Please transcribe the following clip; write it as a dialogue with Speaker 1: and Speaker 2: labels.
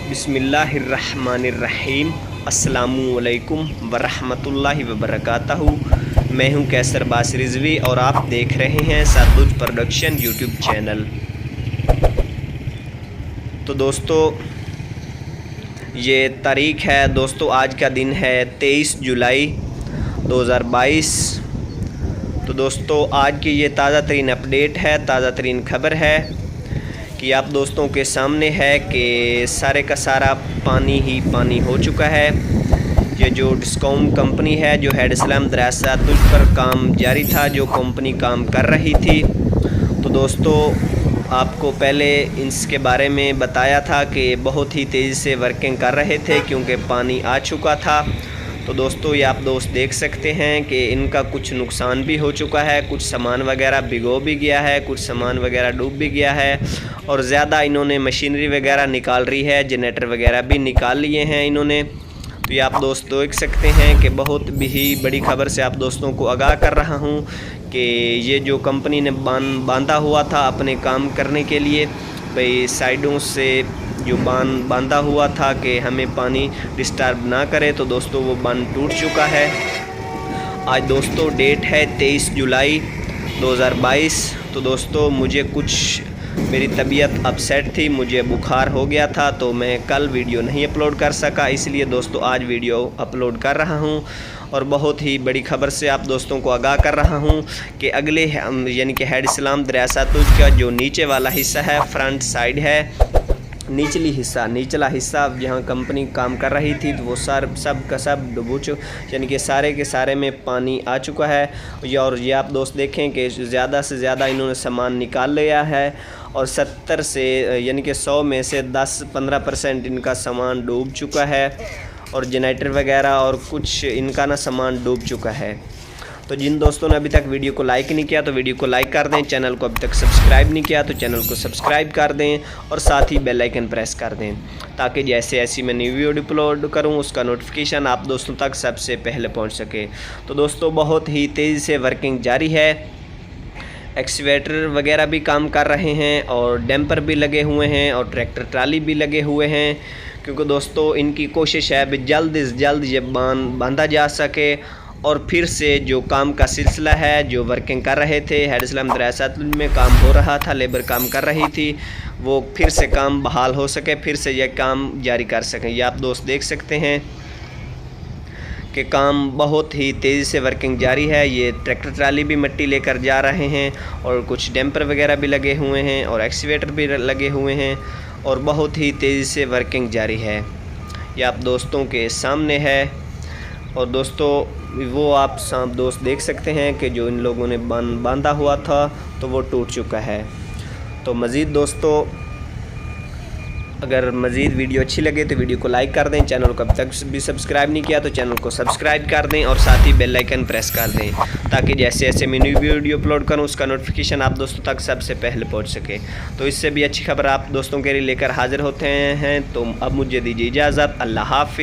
Speaker 1: बिस्मिल्लाहिर्रहमानिर्रहीम। अस्सलामुअलैकुम वरहमतुल्लाहि वबरकातहू। मैं हूं कैसर बास रिजवी और आप देख रहे हैं सतलुज प्रोडक्शन यूट्यूब चैनल। तो दोस्तों ये तारीख़ है दोस्तों, आज का दिन है 23 जुलाई 2022। तो दोस्तों आज की ये ताज़ा तरीन अपडेट है, ताज़ा तरीन खबर है कि आप दोस्तों के सामने है कि सारे का सारा पानी ही पानी हो चुका है। ये जो डिस्काउंट कंपनी है, जो हेड इस्लाम दरिया सतलुज पर काम जारी था, जो कंपनी काम कर रही थी, तो दोस्तों आपको पहले इसके बारे में बताया था कि बहुत ही तेज़ी से वर्किंग कर रहे थे क्योंकि पानी आ चुका था। तो दोस्तों ये आप दोस्त देख सकते हैं कि इनका कुछ नुकसान भी हो चुका है, कुछ सामान वगैरह भिगो भी गया है, कुछ सामान वगैरह डूब भी गया है और ज़्यादा इन्होंने मशीनरी वगैरह निकाल रही है, जनरेटर वगैरह भी निकाल लिए हैं इन्होंने। तो ये आप दोस्त देख सकते हैं कि बहुत भी बड़ी खबर से आप दोस्तों को आगाह कर रहा हूं कि ये जो कंपनी ने बांधा हुआ था अपने काम करने के लिए, भाई साइडों से जो बांधा हुआ था कि हमें पानी डिस्टर्ब ना करे, तो दोस्तों वो बांध टूट चुका है। आज दोस्तों डेट है 23 जुलाई 2022। तो दोस्तों मुझे कुछ मेरी तबीयत अपसेट थी, मुझे बुखार हो गया था, तो मैं कल वीडियो नहीं अपलोड कर सका, इसलिए दोस्तों आज वीडियो अपलोड कर रहा हूं। और बहुत ही बड़ी खबर से आप दोस्तों को आगाह कर रहा हूं कि अगले यानी कि हेड इस्लाम दरिया सतलुज का जो नीचे वाला हिस्सा है, फ्रंट साइड है, निचला हिस्सा जहाँ कंपनी काम कर रही थी, तो वो सब का सब डूब यानी कि सारे के सारे में पानी आ चुका है। और ये आप दोस्त देखें कि ज़्यादा से ज़्यादा इन्होंने सामान निकाल लिया है और 70 से यानी कि 100 में से 10-15% इनका सामान डूब चुका है और जनरेटर वगैरह और कुछ इनका ना सामान डूब चुका है। तो जिन दोस्तों ने अभी तक वीडियो को लाइक नहीं किया तो वीडियो को लाइक कर दें, चैनल को अभी तक सब्सक्राइब नहीं किया तो चैनल को सब्सक्राइब कर दें और साथ ही बेल आइकन प्रेस कर दें, ताकि जैसे ऐसी मैं न्यू वीडियो अपलोड करूं उसका नोटिफिकेशन आप दोस्तों तक सबसे पहले पहुंच सके। तो दोस्तों बहुत ही तेज़ी से वर्किंग जारी है, एक्सीवेटर वगैरह भी काम कर रहे हैं और डैम्पर भी लगे हुए हैं और ट्रैक्टर ट्राली भी लगे हुए हैं, क्योंकि दोस्तों इनकी कोशिश है कि जल्द से जल्द ये बांधा जा सके और फिर से जो काम का सिलसिला है, जो वर्किंग कर रहे थे, हेड इस्लाम दरिया सतलुज में काम हो रहा था, लेबर काम कर रही थी, वो फिर से काम बहाल हो सके, फिर से यह काम जारी कर सकें। ये आप दोस्त देख सकते हैं कि काम बहुत ही तेज़ी से वर्किंग जारी है। ये ट्रैक्टर ट्राली भी मिट्टी लेकर जा रहे हैं और कुछ डैम्पर वगैरह भी लगे हुए हैं और एक्सीवेटर भी लगे हुए हैं और बहुत ही तेज़ी से वर्किंग जारी है। ये आप दोस्तों के सामने है और दोस्तों वो आप दोस्त देख सकते हैं कि जो इन लोगों ने बांधा हुआ था तो वो टूट चुका है। तो मज़ीद दोस्तों अगर मज़ीद वीडियो अच्छी लगे तो वीडियो को लाइक कर दें, चैनल को अब तक भी सब्सक्राइब नहीं किया तो चैनल को सब्सक्राइब कर दें और साथ ही बेल आइकन प्रेस कर दें, ताकि जैसे जैसे मैं न्यू वीडियो अपलोड करूं उसका नोटिफिकेशन आप दोस्तों तक सबसे पहले पहुंच सके। तो इससे भी अच्छी खबर आप दोस्तों के लिए लेकर हाजिर होते हैं। तो अब मुझे दीजिए इजाज़त, अल्लाह हाफ़िज़।